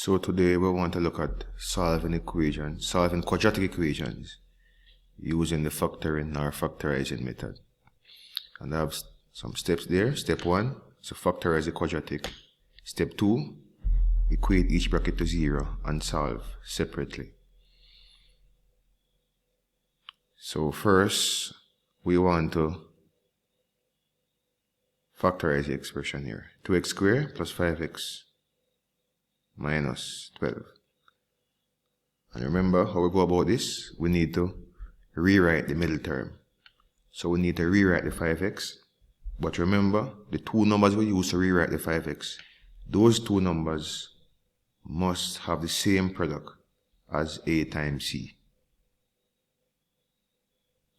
So today we want to look at solving quadratic equations using the factoring or factorizing method. And I have some steps there. Step 1 is to factorize the quadratic. Step 2, equate each bracket to 0 and solve separately. So first, we want to factorize the expression here. 2x squared plus 5x minus 12. And remember how we go about this? We need to rewrite the middle term. So we need to rewrite the 5x. But remember, the two numbers we use to rewrite the 5x, those two numbers must have the same product as a times c.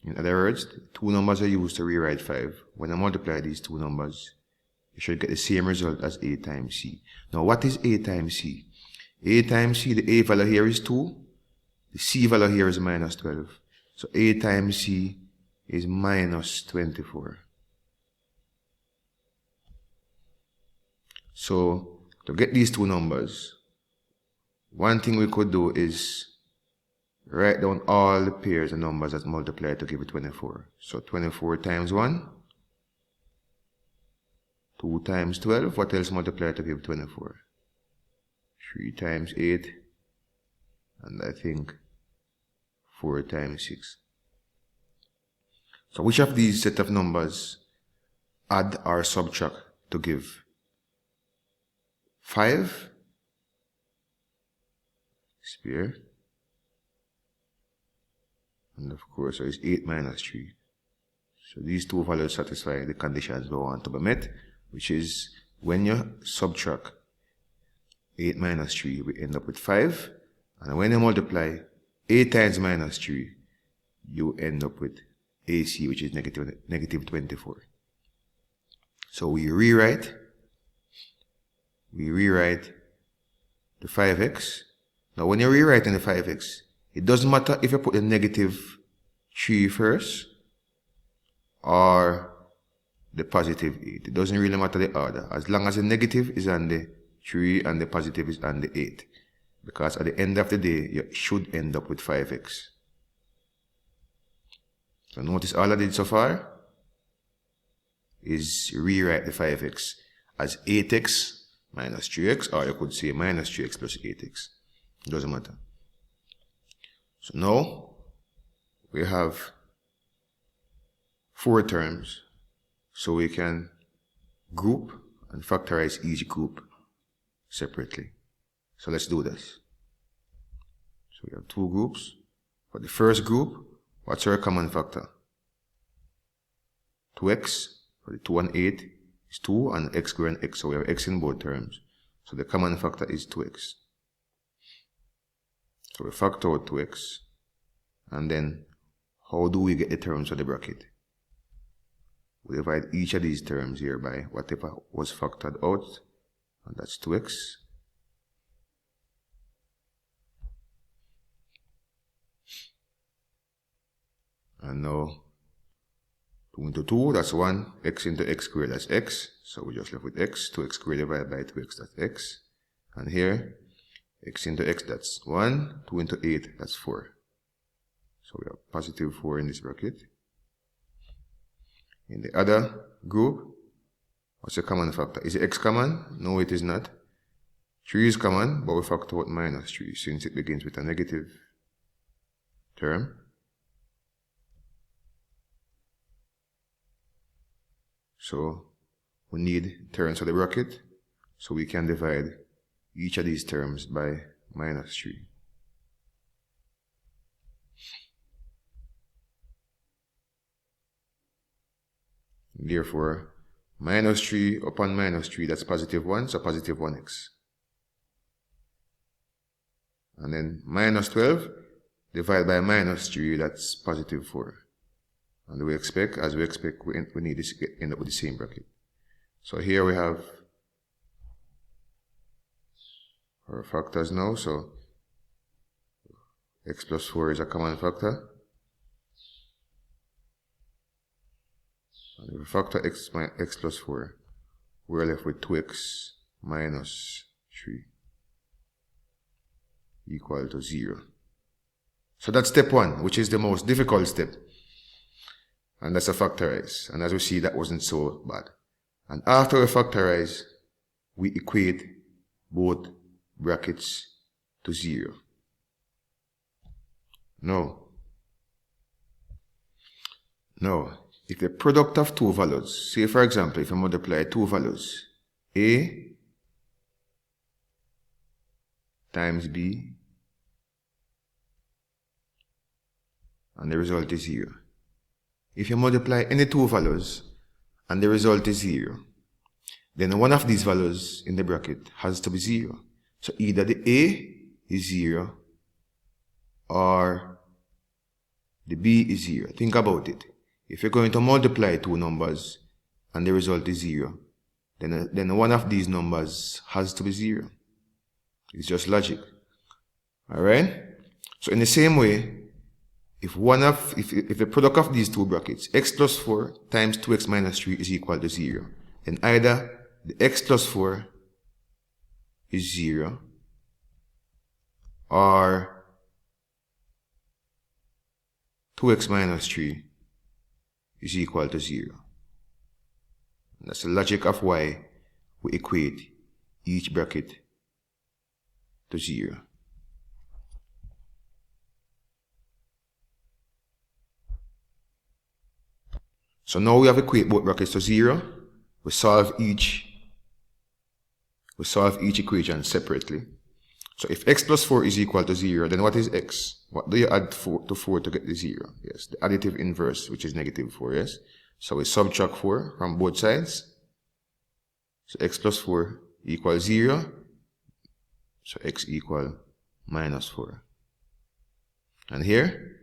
In other words, the two numbers I use to rewrite 5, when I multiply these two numbers, you should get the same result as a times c. Now, what is a times c? A times c, the a value here is 2, the c value here is minus 12. So a times c is minus 24. So, to get these two numbers, one thing we could do is write down all the pairs of numbers that multiply to give it 24. So 24 times 1, 2 times 12, what else multiply to give 24? 3 times 8, and I think 4 times 6. So which of these set of numbers add or subtract to give 5? Sphere. And of course, it's 8 minus 3. So these two values satisfy the conditions we want to be met, which is when you subtract 8 minus 3, we end up with 5. And when you multiply 8 times minus 3, you end up with AC, which is negative 24. So we rewrite the 5x. Now when you're rewriting the 5x, it doesn't matter if you put the negative 3 first or the positive 8. It doesn't really matter the order, as long as the negative is on the 3 and the positive is on the 8. Because at the end of the day, you should end up with 5x. So notice all I did so far is rewrite the 5x as 8x minus 3x, or you could say minus 3x plus 8x. It doesn't matter. So now we have 4 terms, so we can group and factorize each group separately. So let's do this. So we have 2 groups. For the first group, what's our common factor? 2x. For the 2 and 8 is 2, and x squared and x, so we have x in both terms. So the common factor is 2x. So we factor out 2x, and then how do we get the terms of the bracket? We divide each of these terms here by whatever was factored out, and that's 2x. And now 2 into 2, that's 1, x into x squared, that's x, so we just left with x, 2x squared divided by 2x, that's x, and here, x into x, that's 1, 2 into 8, that's 4. So we have positive 4 in this bracket. In the other group, what's the common factor? Is the x common? No, it is not. 3 is common, but we factor out minus 3 since it begins with a negative term. So we need terms of the bracket, so we can divide each of these terms by minus 3. Therefore, minus 3 upon minus 3, that's positive 1, so positive 1x. And then minus 12 divided by minus 3, that's positive 4. And we expect, as we expect, we need this to end up with the same bracket. So here we have our factors now. So x plus 4 is a common factor. And if we factor x plus 4, we're left with 2x minus 3. equal to 0. So that's step 1, which is the most difficult step. And that's a factorize. And as we see, that wasn't so bad. And after we factorize, we equate both brackets to 0. Now, if the product of two values, say for example, if I multiply two values, A times B, and the result is 0. If you multiply any two values and the result is 0, then one of these values in the bracket has to be 0. So either the A is 0 or the B is 0. Think about it. If you're going to multiply two numbers and the result is 0, then one of these numbers has to be 0. It's just logic. Alright? So in the same way, if the product of these two brackets, x plus 4 times 2x minus 3 is equal to 0, then either the x plus 4 is 0 or 2x minus 3 is equal to 0. And that's the logic of why we equate each bracket to 0. So now we have equated both brackets to 0. We solve each equation separately. So if x plus 4 is equal to 0, then what is x? What do you add to 4 to get the 0? Yes, the additive inverse, which is negative 4, yes? So we subtract 4 from both sides. So x plus 4 equals 0. So x equal minus 4. And here,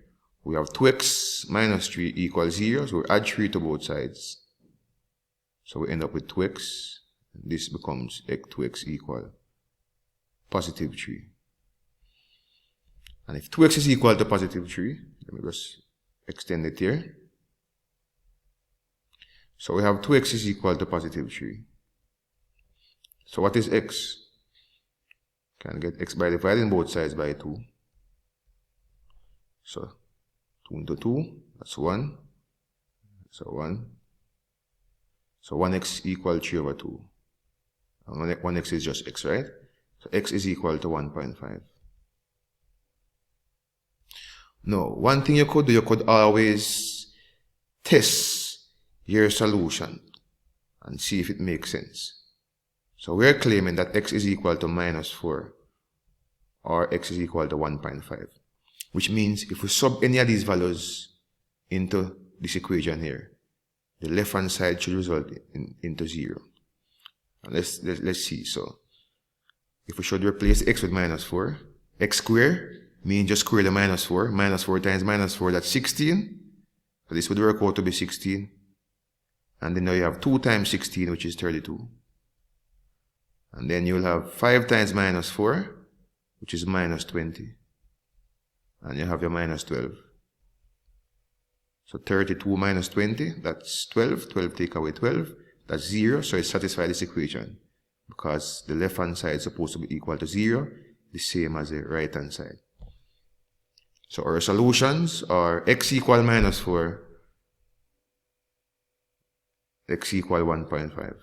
we have 2x minus 3 equals 0, so we add 3 to both sides. So we end up with 2x, and this becomes 2x equal positive 3. And if 2x is equal to positive 3, let me just extend it here. So we have 2x is equal to positive 3. So what is x? Can get x by dividing both sides by 2. So 2 into 2, that's 1. So 1. So 1x equal 3 over 2. And 1x is just x, right? So x is equal to 1.5. Now, one thing you could do, you could always test your solution and see if it makes sense. So we're claiming that x is equal to minus 4 or x is equal to 1.5. Which means if we sub any of these values into this equation here, the left hand side should result into 0. And let's see. So if we should replace x with minus 4, x squared means just square the minus 4. Minus 4 times minus 4, that's 16. So this would work out to be 16. And then now you have 2 times 16, which is 32. And then you'll have 5 times minus 4, which is minus 20. And you have your minus 12. So 32 minus 20, that's 12. 12 take away 12, that's 0. So it satisfies this equation because the left hand side is supposed to be equal to 0, the same as the right hand side. So our solutions are x equal minus 4, x equal 1.5.